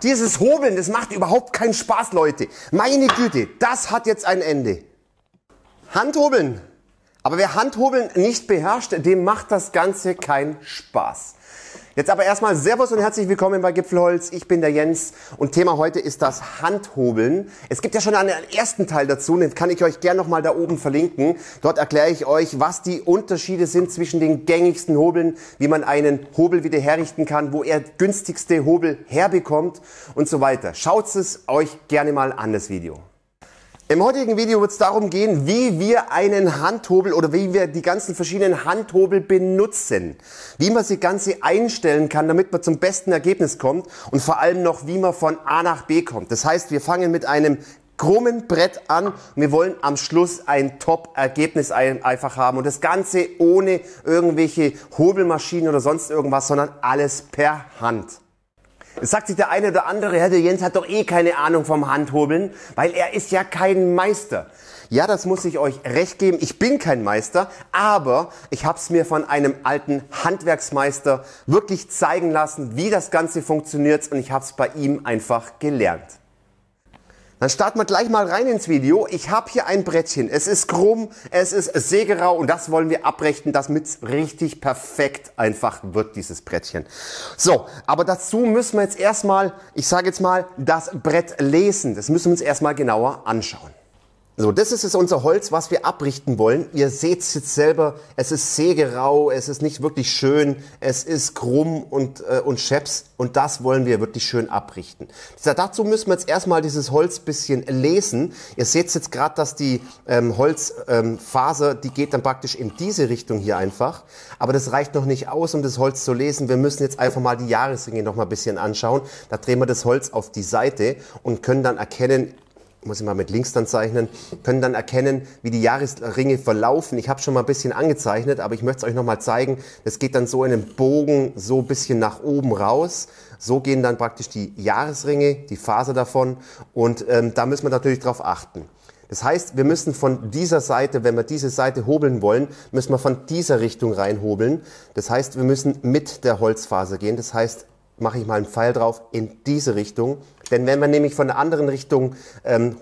dieses Hobeln, das macht überhaupt keinen Spaß, Leute. Meine Güte, das hat jetzt ein Ende. Handhobeln. Aber wer Handhobeln nicht beherrscht, dem macht das Ganze keinen Spaß. Jetzt aber erstmal Servus und herzlich willkommen bei Gipfelholz. Ich bin der Jens und Thema heute ist das Handhobeln. Es gibt ja schon einen ersten Teil dazu, den kann ich euch gerne nochmal da oben verlinken. Dort erkläre ich euch, was die Unterschiede sind zwischen den gängigsten Hobeln, wie man einen Hobel wieder herrichten kann, wo er günstigste Hobel herbekommt und so weiter. Schaut es euch gerne mal an, das Video. Im heutigen Video wird es darum gehen, wie wir einen Handhobel oder wie wir die ganzen verschiedenen Handhobel benutzen. Wie man sie Ganze einstellen kann, damit man zum besten Ergebnis kommt und vor allem noch, wie man von A nach B kommt. Das heißt, wir fangen mit einem krummen Brett an und wir wollen am Schluss ein Top-Ergebnis einfach haben. Und das Ganze ohne irgendwelche Hobelmaschinen oder sonst irgendwas, sondern alles per Hand. Es sagt sich der eine oder andere, der Jens hat doch eh keine Ahnung vom Handhobeln, weil er ist ja kein Meister. Ja, das muss ich euch recht geben. Ich bin kein Meister, aber ich habe es mir von einem alten Handwerksmeister wirklich zeigen lassen, wie das Ganze funktioniert und ich habe es bei ihm einfach gelernt. Dann starten wir gleich mal rein ins Video. Ich habe hier ein Brettchen. Es ist krumm, es ist sägerau und das wollen wir abbrechen, damit es richtig perfekt einfach wird, dieses Brettchen. So, aber dazu müssen wir jetzt erstmal, ich sage jetzt mal, das Brett lesen. Das müssen wir uns erstmal genauer anschauen. So, das ist jetzt unser Holz, was wir abrichten wollen. Ihr seht es jetzt selber, es ist sägerau, es ist nicht wirklich schön, es ist krumm und scheps und das wollen wir wirklich schön abrichten. Dazu müssen wir jetzt erstmal dieses Holz ein bisschen lesen. Ihr seht jetzt gerade, dass die Holzfaser, die geht dann praktisch in diese Richtung hier einfach. Aber das reicht noch nicht aus, um das Holz zu lesen. Wir müssen jetzt einfach mal die Jahresringe noch mal ein bisschen anschauen. Da drehen wir das Holz auf die Seite und können dann erkennen, muss ich mal mit links dann zeichnen, können dann erkennen, wie die Jahresringe verlaufen. Ich habe schon mal ein bisschen angezeichnet, aber ich möchte es euch noch mal zeigen. Das geht dann so in einem Bogen so ein bisschen nach oben raus. So gehen dann praktisch die Jahresringe, die Faser davon und da müssen wir natürlich drauf achten. Das heißt, wir müssen von dieser Seite, wenn wir diese Seite hobeln wollen, müssen wir von dieser Richtung reinhobeln. Das heißt, wir müssen mit der Holzfaser gehen. Das heißt, mache ich mal einen Pfeil drauf in diese Richtung. Denn wenn wir nämlich von der anderen Richtung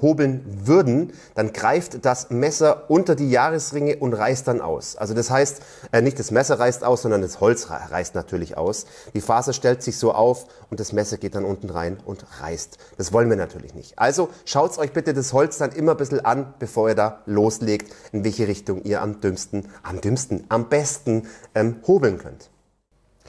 hobeln würden, dann greift das Messer unter die Jahresringe und reißt dann aus. Also das heißt, nicht das Messer reißt aus, sondern das Holz reißt natürlich aus. Die Faser stellt sich so auf und das Messer geht dann unten rein und reißt. Das wollen wir natürlich nicht. Also schaut euch bitte das Holz dann immer ein bisschen an, bevor ihr da loslegt, in welche Richtung ihr am besten hobeln könnt.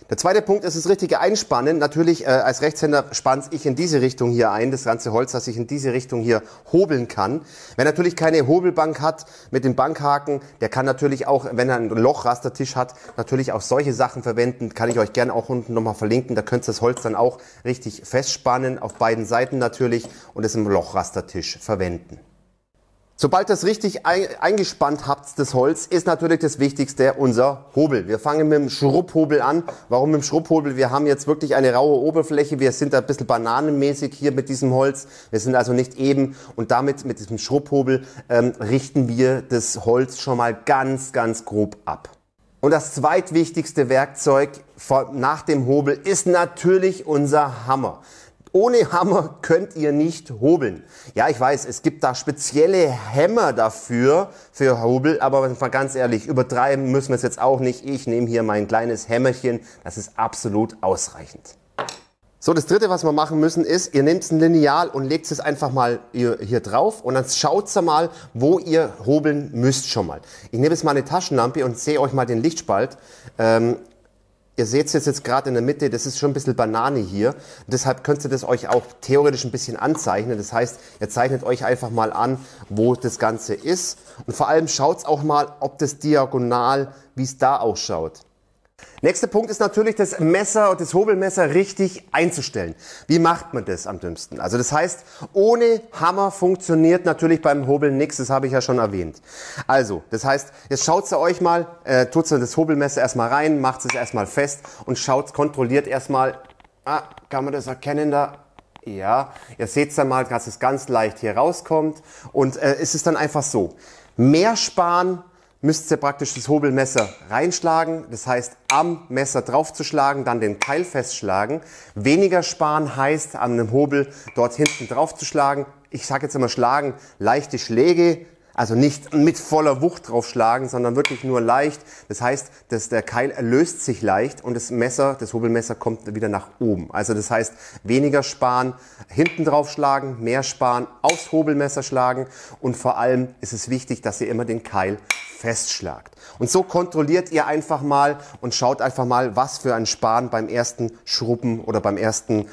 Der zweite Punkt ist das richtige Einspannen. Natürlich als Rechtshänder spanne ich in diese Richtung hier ein, das ganze Holz, das ich in diese Richtung hier hobeln kann. Wer natürlich keine Hobelbank hat mit dem Bankhaken, der kann natürlich auch, wenn er einen Lochrastertisch hat, natürlich auch solche Sachen verwenden. Kann ich euch gerne auch unten nochmal verlinken. Da könnt ihr das Holz dann auch richtig festspannen, auf beiden Seiten natürlich und es im Lochrastertisch verwenden. Sobald ihr das richtig eingespannt habt, das Holz, ist natürlich das Wichtigste unser Hobel. Wir fangen mit dem Schrubhobel an. Warum mit dem Schrubhobel? Wir haben jetzt wirklich eine raue Oberfläche. Wir sind ein bisschen bananenmäßig hier mit diesem Holz. Wir sind also nicht eben und damit mit diesem Schrubhobel richten wir das Holz schon mal ganz, ganz grob ab. Und das zweitwichtigste Werkzeug nach dem Hobel ist natürlich unser Hammer. Ohne Hammer könnt ihr nicht hobeln. Ja, ich weiß, es gibt da spezielle Hämmer dafür, für Hobel, aber mal ganz ehrlich, übertreiben müssen wir es jetzt auch nicht. Ich nehme hier mein kleines Hämmerchen, das ist absolut ausreichend. So, das dritte, was wir machen müssen, ist, ihr nehmt ein Lineal und legt es einfach mal hier drauf und dann schaut mal, wo ihr hobeln müsst schon mal. Ich nehme jetzt mal eine Taschenlampe und sehe euch mal den Lichtspalt. Ihr seht es jetzt gerade in der Mitte, das ist schon ein bisschen Banane hier. Deshalb könnt ihr das euch auch theoretisch ein bisschen anzeichnen. Das heißt, ihr zeichnet euch einfach mal an, wo das Ganze ist. Und vor allem schaut auch mal, ob das diagonal, wie es da ausschaut. Nächster Punkt ist natürlich, das Messer, das Hobelmesser richtig einzustellen. Wie macht man das am dümmsten? Also das heißt, ohne Hammer funktioniert natürlich beim Hobeln nichts, das habe ich ja schon erwähnt. Also, das heißt, jetzt schaut ihr euch mal, tut ihr das Hobelmesser erstmal rein, macht es erstmal fest und schaut, kontrolliert erstmal, kann man das erkennen da? Ja, ihr seht dann mal, dass es ganz leicht hier rauskommt und es ist dann einfach so, mehr sparen, müsst ihr praktisch das Hobelmesser reinschlagen, das heißt am Messer draufzuschlagen, dann den Keil festschlagen. Weniger sparen heißt an einem Hobel dort hinten draufzuschlagen. Ich sage jetzt immer schlagen, leichte Schläge, also nicht mit voller Wucht draufschlagen, sondern wirklich nur leicht. Das heißt, der Keil löst sich leicht und das Hobelmesser kommt wieder nach oben. Also das heißt, weniger sparen, hinten drauf schlagen, mehr sparen, aufs Hobelmesser schlagen und vor allem ist es wichtig, dass ihr immer den Keil festschlagt. Und so kontrolliert ihr einfach mal und schaut einfach mal, was für ein Sparen beim ersten Schrubben oder beim ersten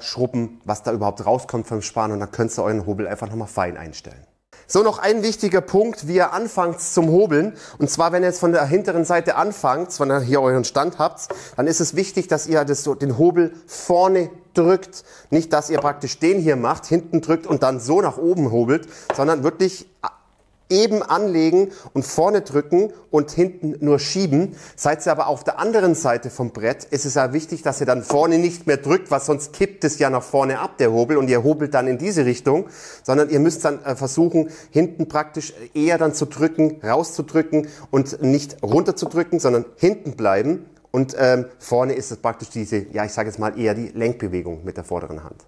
Schrubben, was da überhaupt rauskommt vom Sparen und dann könnt ihr euren Hobel einfach nochmal fein einstellen. So, noch ein wichtiger Punkt, wie ihr anfangt zum Hobeln. Und zwar, wenn ihr jetzt von der hinteren Seite anfangt, wenn ihr hier euren Stand habt, dann ist es wichtig, dass ihr den Hobel vorne drückt. Nicht, dass ihr praktisch den hier macht, hinten drückt und dann so nach oben hobelt, sondern wirklich eben anlegen und vorne drücken und hinten nur schieben. Seid ihr aber auf der anderen Seite vom Brett, ist es ja wichtig, dass ihr dann vorne nicht mehr drückt, weil sonst kippt es ja nach vorne ab, der Hobel, und ihr hobelt dann in diese Richtung, sondern ihr müsst dann versuchen, hinten praktisch eher dann zu drücken, rauszudrücken und nicht runter zu drücken, sondern hinten bleiben. Und vorne ist es praktisch diese, ja, ich sage jetzt mal eher die Lenkbewegung mit der vorderen Hand.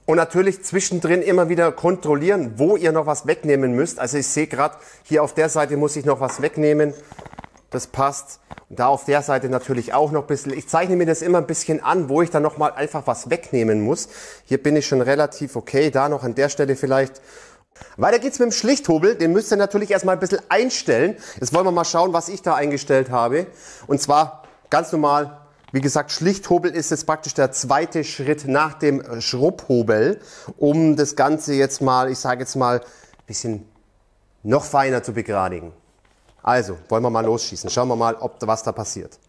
Und natürlich zwischendrin immer wieder kontrollieren, wo ihr noch was wegnehmen müsst. Also ich sehe gerade, hier auf der Seite muss ich noch was wegnehmen. Das passt. Und da auf der Seite natürlich auch noch ein bisschen. Ich zeichne mir das immer ein bisschen an, wo ich dann nochmal einfach was wegnehmen muss. Hier bin ich schon relativ okay. Da noch an der Stelle vielleicht. Weiter geht's mit dem Schlichthobel. Den müsst ihr natürlich erstmal ein bisschen einstellen. Jetzt wollen wir mal schauen, was ich da eingestellt habe. Und zwar ganz normal. Wie gesagt, Schlichthobel ist jetzt praktisch der zweite Schritt nach dem Schrubhobel, um das Ganze jetzt mal, ich sage jetzt mal, ein bisschen noch feiner zu begradigen. Also, wollen wir mal losschießen. Schauen wir mal, was da passiert.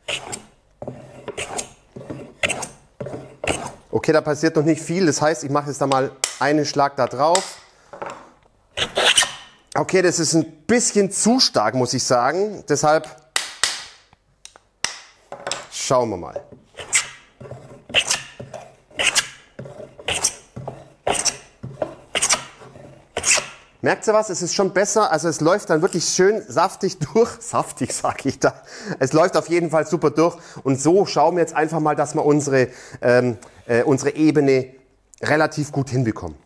Okay, da passiert noch nicht viel. Das heißt, ich mache jetzt da mal einen Schlag da drauf. Okay, das ist ein bisschen zu stark, muss ich sagen. Deshalb schauen wir mal. Merkt ihr was? Es ist schon besser. Also es läuft dann wirklich schön saftig durch. Saftig sage ich da. Es läuft auf jeden Fall super durch. Und so schauen wir jetzt einfach mal, dass wir unsere Ebene relativ gut hinbekommen.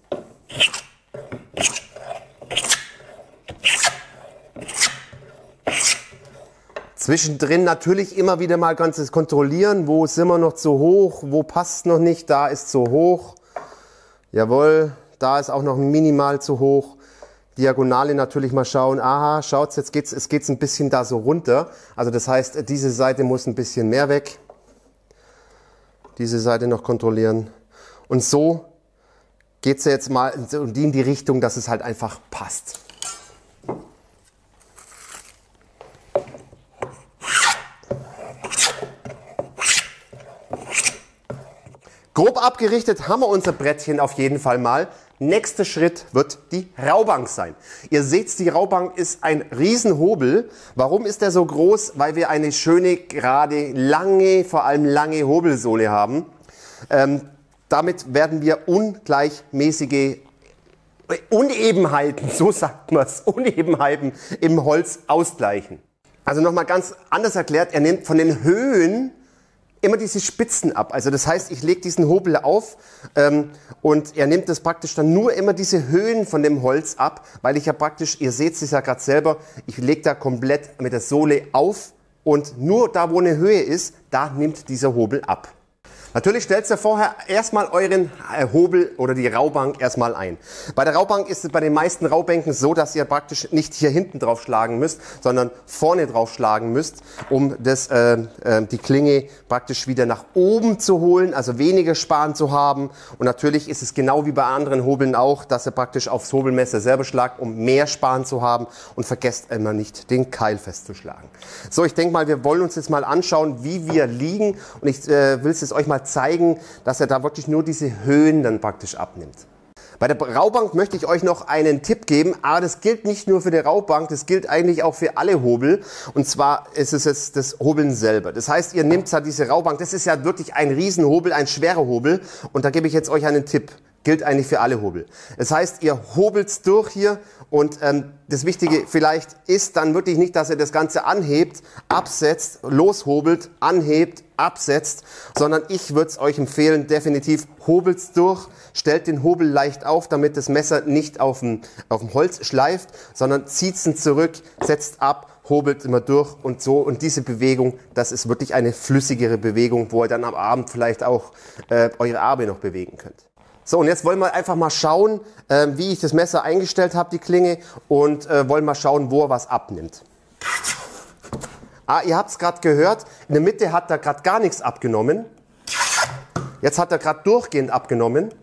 Zwischendrin natürlich immer wieder mal ganz kontrollieren, wo sind wir noch zu hoch, wo passt noch nicht, da ist zu hoch. Jawohl, da ist auch noch minimal zu hoch. Diagonale natürlich mal schauen, aha, schaut's, jetzt geht's ein bisschen da so runter. Also das heißt, diese Seite muss ein bisschen mehr weg. Diese Seite noch kontrollieren. Und so geht's jetzt mal in die Richtung, dass es halt einfach passt. Grob abgerichtet haben wir unser Brettchen auf jeden Fall mal. Nächster Schritt wird die Raubank sein. Ihr seht, die Raubank ist ein Riesenhobel. Warum ist der so groß? Weil wir eine schöne, gerade, lange, vor allem lange Hobelsohle haben. Damit werden wir ungleichmäßige Unebenheiten, so sagt man es, Unebenheiten im Holz ausgleichen. Also nochmal ganz anders erklärt, er nimmt von den Höhen immer diese Spitzen ab. Also das heißt, ich lege diesen Hobel auf und er nimmt das praktisch dann nur immer diese Höhen von dem Holz ab, weil ich ja praktisch, ihr seht es ja gerade selber, ich lege da komplett mit der Sohle auf und nur da, wo eine Höhe ist, da nimmt dieser Hobel ab. Natürlich stellt ihr vorher erstmal euren Hobel oder die Raubank erstmal ein. Bei der Raubank ist es bei den meisten Raubänken so, dass ihr praktisch nicht hier hinten drauf schlagen müsst, sondern vorne drauf schlagen müsst, um die Klinge praktisch wieder nach oben zu holen, also weniger Sparen zu haben. Und natürlich ist es genau wie bei anderen Hobeln auch, dass ihr praktisch aufs Hobelmesser selber schlagt, um mehr Sparen zu haben, und vergesst immer nicht, den Keil festzuschlagen. So, ich denke mal, wir wollen uns jetzt mal anschauen, wie wir liegen, und ich will es jetzt euch mal zeigen, dass er da wirklich nur diese Höhen dann praktisch abnimmt. Bei der Raubank möchte ich euch noch einen Tipp geben, aber das gilt nicht nur für die Raubank, das gilt eigentlich auch für alle Hobel. Und zwar ist es jetzt das Hobeln selber. Das heißt, ihr nehmt halt diese Raubank, das ist ja wirklich ein Riesenhobel, ein schwerer Hobel. Und da gebe ich jetzt euch einen Tipp. Gilt eigentlich für alle Hobel. Das heißt, ihr hobelt's durch hier und das Wichtige vielleicht ist dann wirklich nicht, dass ihr das Ganze anhebt, absetzt, loshobelt, anhebt, absetzt, sondern ich würde es euch empfehlen, definitiv hobelt's durch, stellt den Hobel leicht auf, damit das Messer nicht auf dem Holz schleift, sondern zieht's zurück, setzt ab, hobelt immer durch und so. Und diese Bewegung, das ist wirklich eine flüssigere Bewegung, wo ihr dann am Abend vielleicht auch eure Arme noch bewegen könnt. So, und jetzt wollen wir einfach mal schauen, wie ich das Messer eingestellt habe, die Klinge, und wollen mal schauen, wo er was abnimmt. Ihr habt es gerade gehört, in der Mitte hat er gerade gar nichts abgenommen. Jetzt hat er gerade durchgehend abgenommen.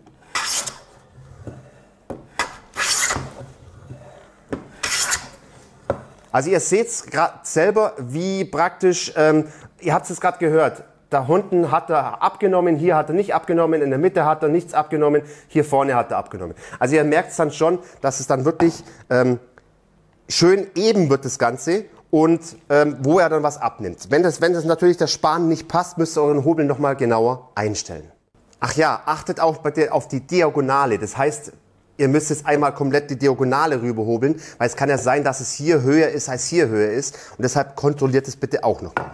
Also ihr seht es gerade selber, wie praktisch, ihr habt es gerade gehört. Da unten hat er abgenommen, hier hat er nicht abgenommen, in der Mitte hat er nichts abgenommen, hier vorne hat er abgenommen. Also ihr merkt es dann schon, dass es dann wirklich schön eben wird, das Ganze, und wo er dann was abnimmt. Wenn das natürlich der Span nicht passt, müsst ihr euren Hobel nochmal genauer einstellen. Ach ja, achtet auch auf die Diagonale. Das heißt, ihr müsst jetzt einmal komplett die Diagonale rüber hobeln, weil es kann ja sein, dass es hier höher ist, als hier höher ist. Und deshalb kontrolliert es bitte auch nochmal.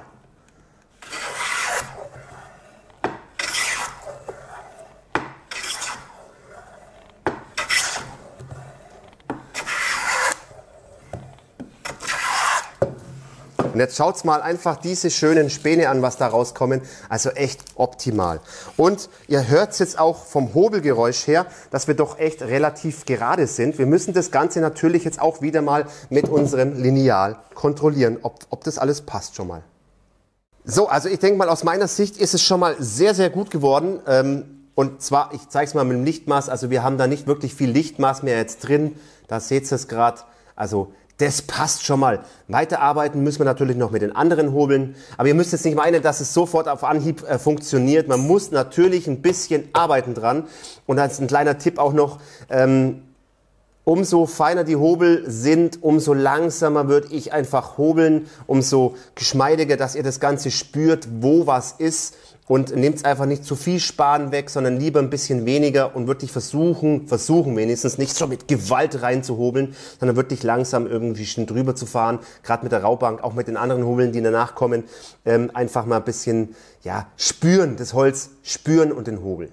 Und jetzt schaut's mal einfach diese schönen Späne an, was da rauskommen. Also echt optimal. Und ihr hört jetzt auch vom Hobelgeräusch her, dass wir doch echt relativ gerade sind. Wir müssen das Ganze natürlich jetzt auch wieder mal mit unserem Lineal kontrollieren, ob das alles passt schon mal. So, also ich denke mal, aus meiner Sicht ist es schon mal sehr, sehr gut geworden. Und zwar, ich zeige es mal mit dem Lichtmaß. Also wir haben da nicht wirklich viel Lichtmaß mehr jetzt drin. Da seht ihr es gerade. Also das passt schon mal. Weiterarbeiten müssen wir natürlich noch mit den anderen Hobeln. Aber ihr müsst jetzt nicht meinen, dass es sofort auf Anhieb funktioniert. Man muss natürlich ein bisschen arbeiten dran. Und als ein kleiner Tipp auch noch, umso feiner die Hobel sind, umso langsamer würde ich einfach hobeln, umso geschmeidiger, dass ihr das Ganze spürt, wo was ist. Und nehmt einfach nicht zu viel Span weg, sondern lieber ein bisschen weniger und wirklich versuchen wenigstens nicht so mit Gewalt reinzuhobeln, sondern wirklich langsam irgendwie schon drüber zu fahren, gerade mit der Raubank, auch mit den anderen Hobeln, die danach kommen, einfach mal ein bisschen spüren, das Holz spüren und den Hobel.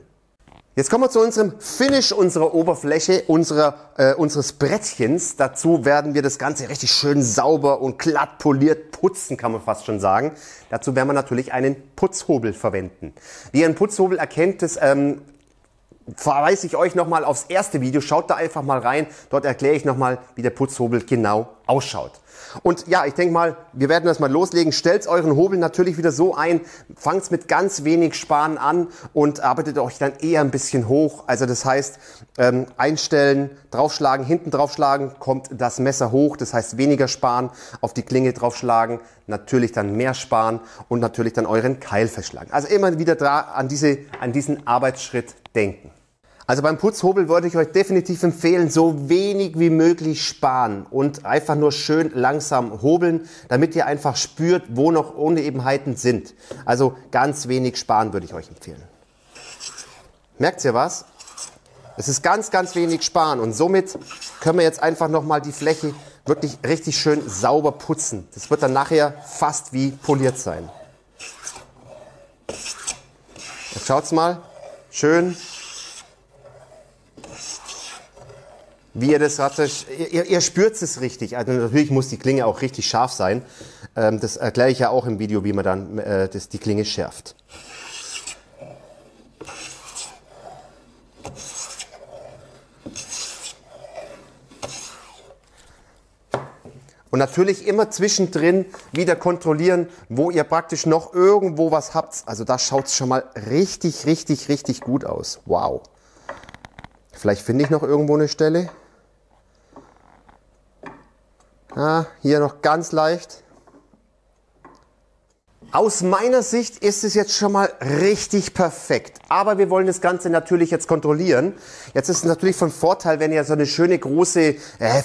Jetzt kommen wir zu unserem Finish unserer Oberfläche, unseres Brettchens. Dazu werden wir das Ganze richtig schön sauber und glatt poliert putzen, kann man fast schon sagen. Dazu werden wir natürlich einen Putzhobel verwenden. Wie ihr einen Putzhobel erkennt, das verweise ich euch nochmal aufs erste Video. Schaut da einfach mal rein. Dort erkläre ich nochmal, wie der Putzhobel genau ausschaut. Und ja, ich denke mal, wir werden das mal loslegen. Stellt euren Hobel natürlich wieder so ein, fangt mit ganz wenig Span an und arbeitet euch dann eher ein bisschen hoch. Also das heißt, einstellen, draufschlagen, hinten draufschlagen, kommt das Messer hoch. Das heißt, weniger Span, auf die Klinge draufschlagen, natürlich dann mehr Span und natürlich dann euren Keil verschlagen. Also immer wieder an diesen Arbeitsschritt denken. Also beim Putzhobel würde ich euch definitiv empfehlen, so wenig wie möglich sparen und einfach nur schön langsam hobeln, damit ihr einfach spürt, wo noch Unebenheiten sind. Also ganz wenig sparen würde ich euch empfehlen. Merkt ihr was? Es ist ganz, ganz wenig sparen und somit können wir jetzt einfach nochmal die Fläche wirklich richtig schön sauber putzen. Das wird dann nachher fast wie poliert sein. Jetzt schaut's mal, schön. Wie ihr das hatte, ihr spürt es richtig. Also natürlich muss die Klinge auch richtig scharf sein. Das erkläre ich ja auch im Video, wie man dann die Klinge schärft. Und natürlich immer zwischendrin wieder kontrollieren, wo ihr praktisch noch irgendwo was habt. Also da schaut es schon mal richtig, richtig, richtig gut aus. Wow. Vielleicht finde ich noch irgendwo eine Stelle. Hier noch ganz leicht. Aus meiner Sicht ist es jetzt schon mal richtig perfekt. Aber wir wollen das Ganze natürlich jetzt kontrollieren. Jetzt ist es natürlich von Vorteil, wenn ihr so eine schöne große,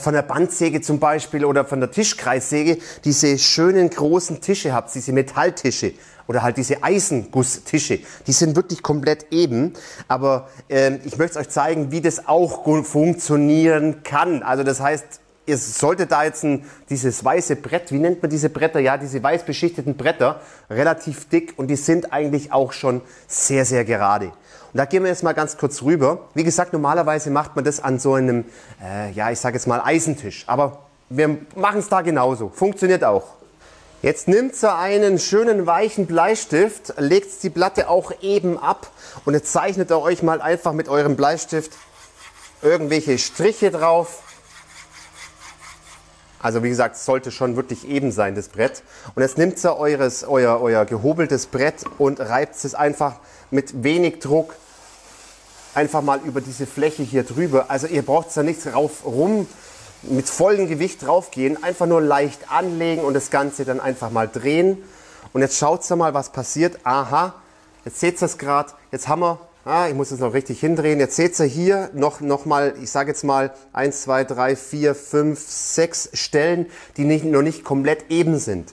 von der Bandsäge zum Beispiel oder von der Tischkreissäge, diese schönen großen Tische habt, diese Metalltische oder halt diese Eisengusstische. Die sind wirklich komplett eben. Aber ich möchte euch zeigen, wie das auch funktionieren kann. Also das heißt, ihr solltet da jetzt dieses weiße Brett, wie nennt man diese Bretter? Ja, diese weiß beschichteten Bretter, relativ dick und die sind eigentlich auch schon sehr, sehr gerade. Und da gehen wir jetzt mal ganz kurz rüber. Wie gesagt, normalerweise macht man das an so einem, ja, ich sage jetzt mal Eisentisch. Aber wir machen es da genauso. Funktioniert auch. Jetzt nimmt ihr einen schönen weichen Bleistift, legt die Platte auch eben ab und jetzt zeichnet ihr euch mal einfach mit eurem Bleistift irgendwelche Striche drauf. Also wie gesagt, es sollte schon wirklich eben sein, das Brett. Und jetzt nimmt ihr euer gehobeltes Brett und reibt es einfach mit wenig Druck einfach mal über diese Fläche hier drüber. Also ihr braucht da nicht drauf rum mit vollem Gewicht drauf gehen, einfach nur leicht anlegen und das Ganze dann einfach mal drehen. Und jetzt schaut mal, was passiert. Aha, jetzt seht ihr es gerade, jetzt haben wir, ich muss es noch richtig hindrehen. Jetzt seht ihr hier noch mal, ich sage jetzt mal 1, 2, 3, 4, 5, 6 Stellen, die noch nicht komplett eben sind.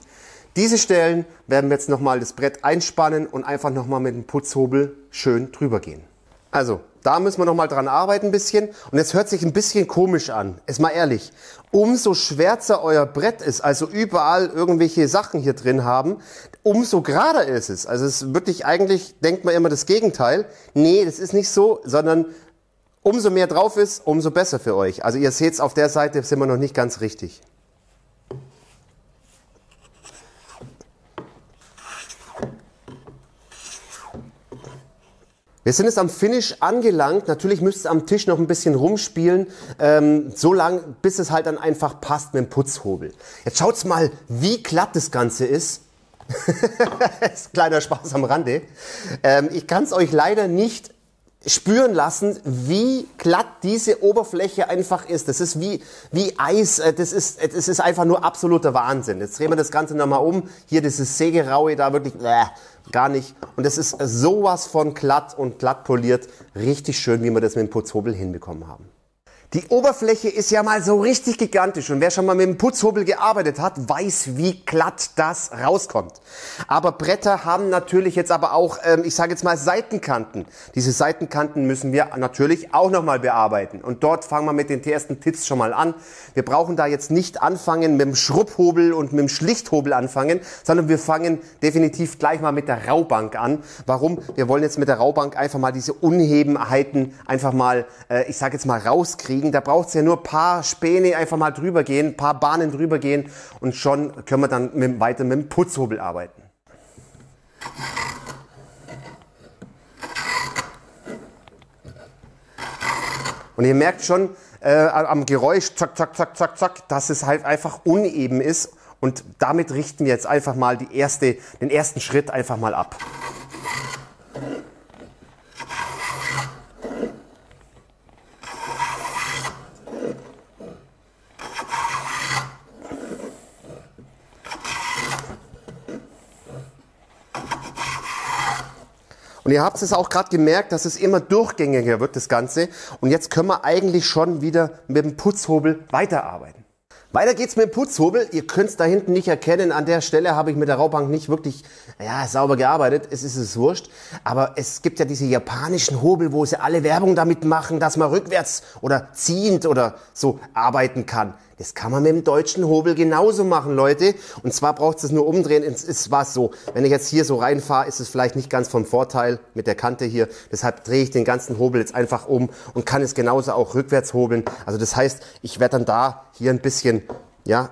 Diese Stellen werden wir jetzt noch mal das Brett einspannen und einfach noch mal mit dem Putzhobel schön drüber gehen. Also, da müssen wir noch mal dran arbeiten ein bisschen. Und jetzt hört sich ein bisschen komisch an. Ist mal ehrlich. Umso schwärzer euer Brett ist, also überall irgendwelche Sachen hier drin haben, umso gerader ist es. Also es ist wirklich eigentlich, denkt man immer das Gegenteil. Nee, das ist nicht so, sondern umso mehr drauf ist, umso besser für euch. Also ihr seht es, auf der Seite sind wir noch nicht ganz richtig. Wir sind jetzt am Finish angelangt. Natürlich müsst ihr am Tisch noch ein bisschen rumspielen, so lang, bis es halt dann einfach passt mit dem Putzhobel. Jetzt schaut's mal, wie glatt das Ganze ist. Das ist ein kleiner Spaß am Rande. Ich kann es euch leider nicht spüren lassen, wie glatt diese Oberfläche einfach ist. Das ist wie Eis. Das ist einfach nur absoluter Wahnsinn. Jetzt drehen wir das Ganze nochmal um. Hier dieses Sägeraue da wirklich gar nicht. Und das ist sowas von glatt und glatt poliert. Richtig schön, wie wir das mit dem Putzhobel hinbekommen haben. Die Oberfläche ist ja mal so richtig gigantisch und wer schon mal mit dem Putzhobel gearbeitet hat, weiß, wie glatt das rauskommt. Aber Bretter haben natürlich jetzt aber auch, ich sage jetzt mal Seitenkanten. Diese Seitenkanten müssen wir natürlich auch nochmal bearbeiten und dort fangen wir mit den ersten Tipps schon mal an. Wir brauchen da jetzt nicht anfangen mit dem Schrubbhobel und mit dem Schlichthobel anfangen, sondern wir fangen definitiv gleich mal mit der Raubank an. Warum? Wir wollen jetzt mit der Raubank einfach mal diese Unebenheiten einfach mal, ich sage jetzt mal rauskriegen. Da braucht es ja nur ein paar Späne einfach mal drüber gehen, ein paar Bahnen drüber gehen und schon können wir dann weiter mit dem Putzhobel arbeiten. Und ihr merkt schon am Geräusch, zack, zack, zack, zack, zack, dass es halt einfach uneben ist und damit richten wir jetzt einfach mal den ersten Schritt einfach mal ab. Und ihr habt es auch gerade gemerkt, dass es immer durchgängiger wird, das Ganze. Und jetzt können wir eigentlich schon wieder mit dem Putzhobel weiterarbeiten. Weiter geht's mit dem Putzhobel. Ihr könnt es da hinten nicht erkennen. An der Stelle habe ich mit der Raubank nicht wirklich sauber gearbeitet. Es ist wurscht. Aber es gibt ja diese japanischen Hobel, wo sie alle Werbung damit machen, dass man rückwärts oder ziehend oder so arbeiten kann. Das kann man mit dem deutschen Hobel genauso machen, Leute. Und zwar braucht es nur umdrehen. Es ist was so, wenn ich jetzt hier so reinfahre, ist es vielleicht nicht ganz vom Vorteil mit der Kante hier. Deshalb drehe ich den ganzen Hobel jetzt einfach um und kann es genauso auch rückwärts hobeln. Also das heißt, ich werde dann da hier ein bisschen, ja,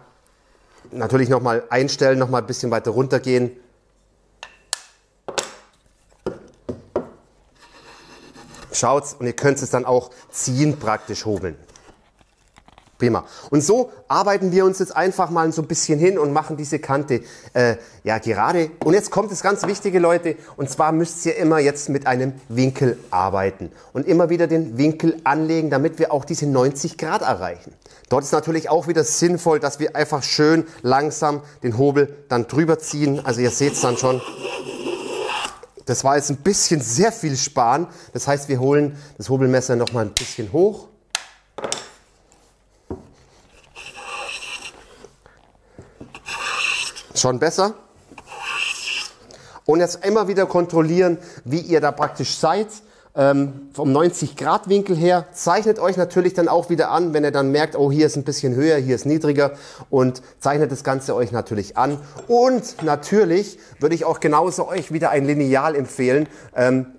natürlich nochmal einstellen, nochmal ein bisschen weiter runter gehen. Schaut's, und ihr könnt es dann auch ziehen praktisch hobeln. Prima. Und so arbeiten wir uns jetzt einfach mal so ein bisschen hin und machen diese Kante ja gerade. Und jetzt kommt das ganz Wichtige, Leute. Und zwar müsst ihr immer jetzt mit einem Winkel arbeiten. Und immer wieder den Winkel anlegen, damit wir auch diese 90 Grad erreichen. Dort ist natürlich auch wieder sinnvoll, dass wir einfach schön langsam den Hobel dann drüber ziehen. Also ihr seht es dann schon. Das war jetzt ein bisschen sehr viel Sparen. Das heißt, wir holen das Hobelmesser noch mal ein bisschen hoch. Schon besser. Und jetzt immer wieder kontrollieren, wie ihr da praktisch seid. Vom 90 Grad Winkel her. Zeichnet euch natürlich dann auch wieder an, wenn ihr dann merkt, oh, hier ist ein bisschen höher, hier ist niedriger. Und zeichnet das Ganze euch natürlich an. Und natürlich würde ich auch genauso euch wieder ein Lineal empfehlen.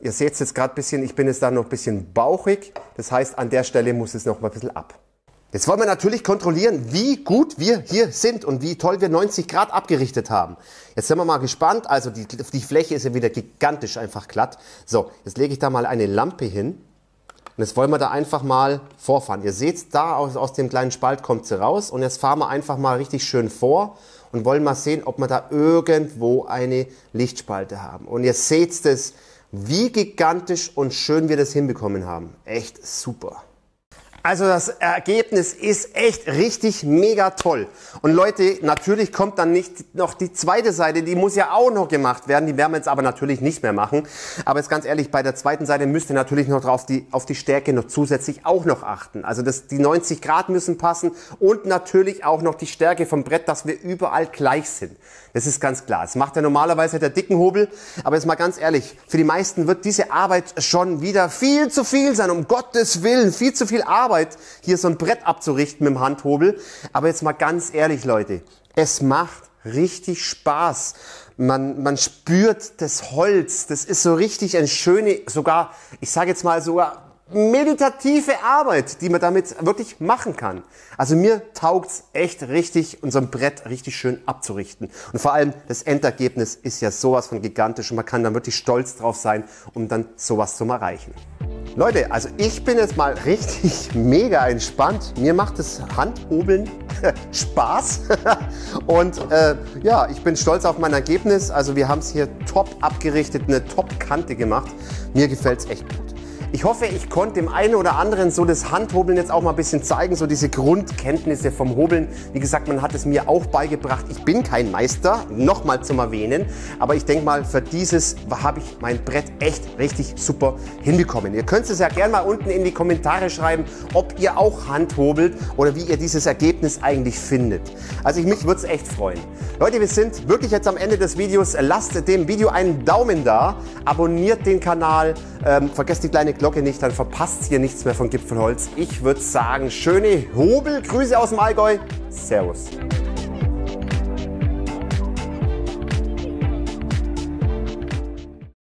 Ihr seht es jetzt gerade ein bisschen, ich bin jetzt da noch ein bisschen bauchig. Das heißt, an der Stelle muss es noch mal ein bisschen ab. Jetzt wollen wir natürlich kontrollieren, wie gut wir hier sind und wie toll wir 90 Grad abgerichtet haben. Jetzt sind wir mal gespannt. Also die Fläche ist ja wieder gigantisch einfach glatt. So, jetzt lege ich da mal eine Lampe hin. Und jetzt wollen wir da einfach mal vorfahren. Ihr seht, da aus dem kleinen Spalt kommt sie raus. Und jetzt fahren wir einfach mal richtig schön vor und wollen mal sehen, ob wir da irgendwo eine Lichtspalte haben. Und ihr seht es, wie gigantisch und schön wir das hinbekommen haben. Echt super. Also das Ergebnis ist echt richtig mega toll. Und Leute, natürlich kommt dann nicht noch die zweite Seite, die muss ja auch noch gemacht werden. Die werden wir jetzt aber natürlich nicht mehr machen. Aber jetzt ganz ehrlich, bei der zweiten Seite müsst ihr natürlich noch auf die Stärke noch zusätzlich auch noch achten. Also die 90 Grad müssen passen und natürlich auch noch die Stärke vom Brett, dass wir überall gleich sind. Das ist ganz klar. Das macht ja normalerweise der dicken Hobel. Aber jetzt mal ganz ehrlich, für die meisten wird diese Arbeit schon wieder viel zu viel sein. Um Gottes Willen, viel zu viel Arbeit, hier so ein Brett abzurichten mit dem Handhobel. Aber jetzt mal ganz ehrlich, Leute, es macht richtig Spaß. Man spürt das Holz. Das ist so richtig eine schöne, sogar, ich sage jetzt mal sogar, meditative Arbeit, die man damit wirklich machen kann. Also mir taugt's echt richtig, unser Brett richtig schön abzurichten. Und vor allem das Endergebnis ist ja sowas von gigantisch und man kann dann wirklich stolz drauf sein, um dann sowas zu erreichen. Leute, also ich bin jetzt mal richtig mega entspannt. Mir macht das Handhobeln Spaß und ja, ich bin stolz auf mein Ergebnis. Also wir haben es hier top abgerichtet, eine Top-Kante gemacht. Mir gefällt's echt gut. Ich hoffe, ich konnte dem einen oder anderen so das Handhobeln jetzt auch mal ein bisschen zeigen, so diese Grundkenntnisse vom Hobeln. Wie gesagt, man hat es mir auch beigebracht. Ich bin kein Meister, nochmal zum Erwähnen, aber ich denke mal, für dieses habe ich mein Brett echt richtig super hinbekommen. Ihr könnt es ja gerne mal unten in die Kommentare schreiben, ob ihr auch handhobelt oder wie ihr dieses Ergebnis eigentlich findet. Also mich würde es echt freuen. Leute, wir sind wirklich jetzt am Ende des Videos. Lasst dem Video einen Daumen da, abonniert den Kanal, vergesst die kleine Glocke nicht, dann verpasst ihr nichts mehr von Gipfelholz. Ich würde sagen, schöne Hobelgrüße aus dem Allgäu. Servus.